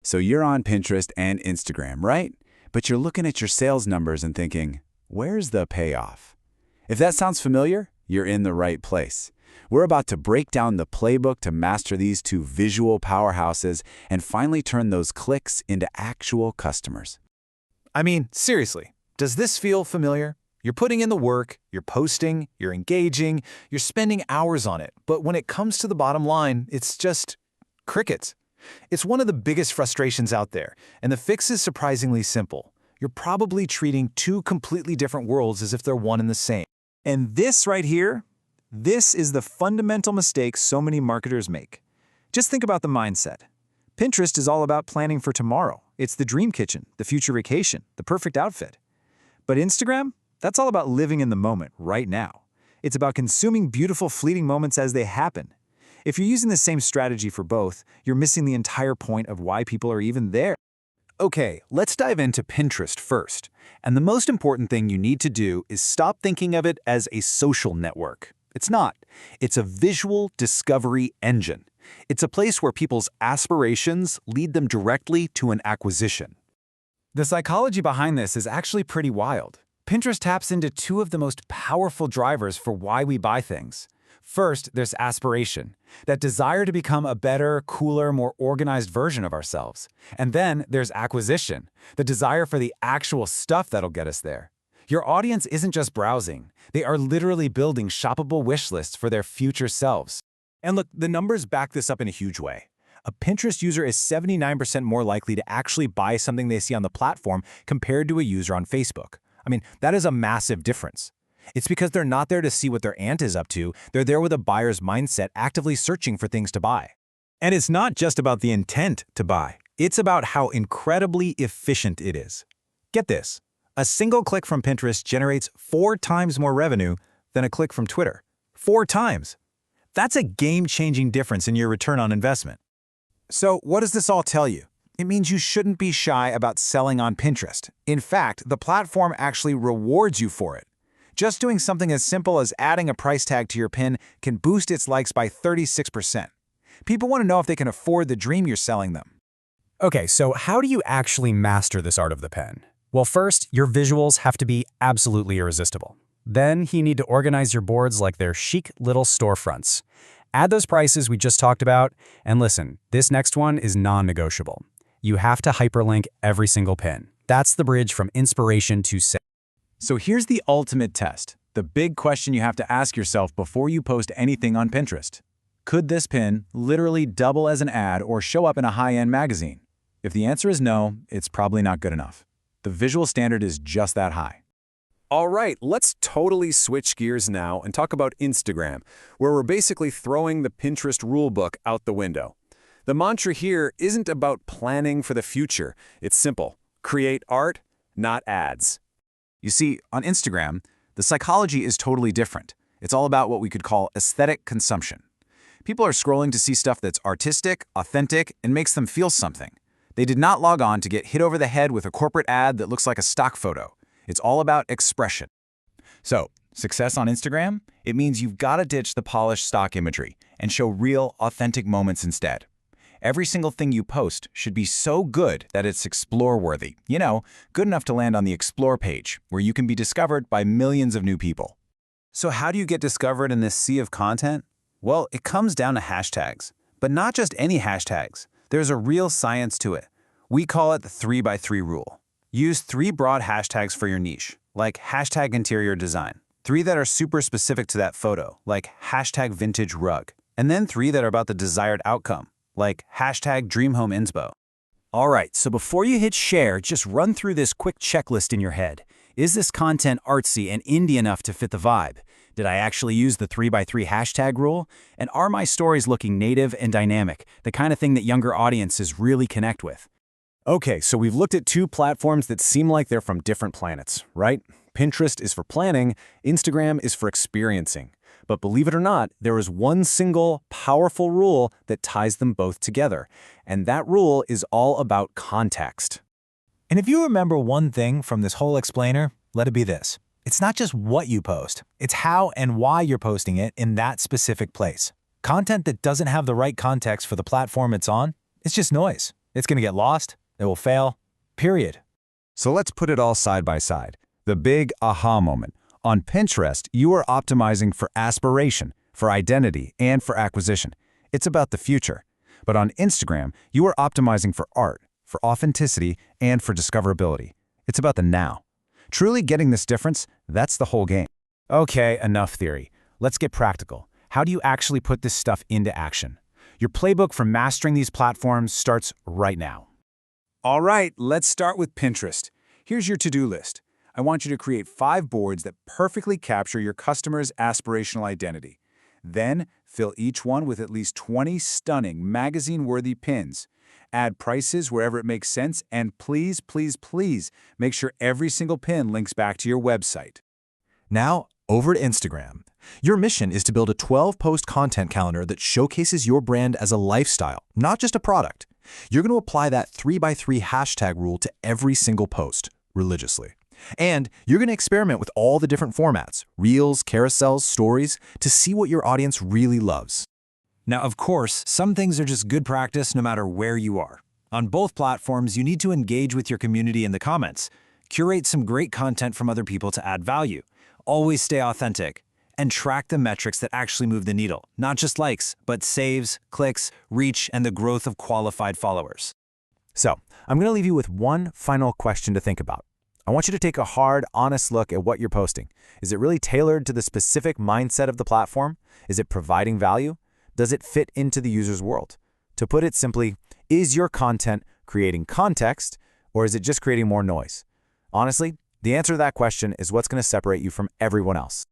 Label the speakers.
Speaker 1: So you're on Pinterest and Instagram, right? But you're looking at your sales numbers and thinking, where's the payoff? If that sounds familiar, you're in the right place. We're about to break down the playbook to master these two visual powerhouses and finally turn those clicks into actual customers.
Speaker 2: I mean, seriously, does this feel familiar? You're putting in the work, you're posting, you're engaging, you're spending hours on it, but when it comes to the bottom line, it's just crickets. It's one of the biggest frustrations out there, and the fix is surprisingly simple. You're probably treating two completely different worlds as if they're one and the same. And this right here, this is the fundamental mistake so many marketers make. Just think about the mindset. Pinterest is all about planning for tomorrow. It's the dream kitchen, the future vacation, the perfect outfit. But Instagram? That's all about living in the moment, right now. It's about consuming beautiful, fleeting moments as they happen. If you're using the same strategy for both, you're missing the entire point of why people are even there. Okay, let's dive into Pinterest first. And the most important thing you need to do is stop thinking of it as a social network. It's not. It's a visual discovery engine. It's a place where people's aspirations lead them directly to an acquisition. The psychology behind this is actually pretty wild. Pinterest taps into two of the most powerful drivers for why we buy things. First, there's aspiration, that desire to become a better, cooler, more organized version of ourselves. And then there's acquisition, the desire for the actual stuff that'll get us there. Your audience isn't just browsing. They are literally building shoppable wish lists for their future selves. And look, the numbers back this up in a huge way. A Pinterest user is 79% more likely to actually buy something they see on the platform compared to a user on Facebook. I mean, that is a massive difference. It's because they're not there to see what their aunt is up to. They're there with a buyer's mindset, actively searching for things to buy. And it's not just about the intent to buy. It's about how incredibly efficient it is. Get this. A single click from Pinterest generates 4 times more revenue than a click from Twitter. 4 times. That's a game-changing difference in your return on investment. So what does this all tell you? It means you shouldn't be shy about selling on Pinterest. In fact, the platform actually rewards you for it. Just doing something as simple as adding a price tag to your pin can boost its likes by 36%. People want to know if they can afford the dream you're selling them.
Speaker 3: Okay, so how do you actually master this art of the pen? Well, first, your visuals have to be absolutely irresistible. Then you need to organize your boards like they're chic little storefronts. Add those prices we just talked about, and listen, this next one is non-negotiable. You have to hyperlink every single pin. That's the bridge from inspiration to sale.
Speaker 1: So here's the ultimate test, the big question you have to ask yourself before you post anything on Pinterest. Could this pin literally double as an ad or show up in a high-end magazine? If the answer is no, it's probably not good enough. The visual standard is just that high.
Speaker 4: All right, let's totally switch gears now and talk about Instagram, where we're basically throwing the Pinterest rulebook out the window. The mantra here isn't about planning for the future. It's simple. Create art, not ads.
Speaker 1: You see, on Instagram, the psychology is totally different. It's all about what we could call aesthetic consumption. People are scrolling to see stuff that's artistic, authentic, and makes them feel something. They did not log on to get hit over the head with a corporate ad that looks like a stock photo. It's all about expression. So, success on Instagram? It means you've got to ditch the polished stock imagery and show real, authentic moments instead. Every single thing you post should be so good that it's explore-worthy. You know, good enough to land on the Explore page, where you can be discovered by millions of new people.
Speaker 2: So how do you get discovered in this sea of content? Well, it comes down to hashtags. But not just any hashtags. There's a real science to it. We call it the 3x3 rule. Use 3 broad hashtags for your niche, like hashtag interior design. 3 that are super specific to that photo, like hashtag vintage rug. And then 3 that are about the desired outcome, like hashtag dream home inspo.
Speaker 3: All right, so before you hit share, just run through this quick checklist in your head. Is this content artsy and indie enough to fit the vibe? Did I actually use the 3x3 hashtag rule? And are my stories looking native and dynamic, the kind of thing that younger audiences really connect with?
Speaker 4: Okay, so we've looked at 2 platforms that seem like they're from different planets, right? Pinterest is for planning, Instagram is for experiencing. But believe it or not, there is one single, powerful rule that ties them both together. And that rule is all about context.
Speaker 2: And if you remember one thing from this whole explainer, let it be this. It's not just what you post, it's how and why you're posting it in that specific place. Content that doesn't have the right context for the platform it's on, it's just noise. It's going to get lost. It will fail. Period.
Speaker 1: So let's put it all side by side. The big aha moment. On Pinterest, you are optimizing for aspiration, for identity, and for acquisition. It's about the future. But on Instagram, you are optimizing for art, for authenticity, and for discoverability. It's about the now. Truly getting this difference, that's the whole game.
Speaker 3: Okay, enough theory. Let's get practical. How do you actually put this stuff into action? Your playbook for mastering these platforms starts right now.
Speaker 1: All right, let's start with Pinterest. Here's your to-do list. I want you to create 5 boards that perfectly capture your customer's aspirational identity. Then, fill each one with at least 20 stunning, magazine-worthy pins. Add prices wherever it makes sense, and please, please, please, make sure every single pin links back to your website.
Speaker 4: Now, over to Instagram. Your mission is to build a 12-post content calendar that showcases your brand as a lifestyle, not just a product. You're going to apply that 3x3 hashtag rule to every single post, religiously. And you're going to experiment with all the different formats, reels, carousels, stories, to see what your audience really loves.
Speaker 2: Now, of course, some things are just good practice no matter where you are. On both platforms, you need to engage with your community in the comments, curate some great content from other people to add value, always stay authentic, and track the metrics that actually move the needle, not just likes, but saves, clicks, reach, and the growth of qualified followers.
Speaker 3: So, I'm going to leave you with one final question to think about. I want you to take a hard, honest look at what you're posting. Is it really tailored to the specific mindset of the platform? Is it providing value? Does it fit into the user's world? To put it simply, is your content creating context, or is it just creating more noise? Honestly, the answer to that question is what's going to separate you from everyone else.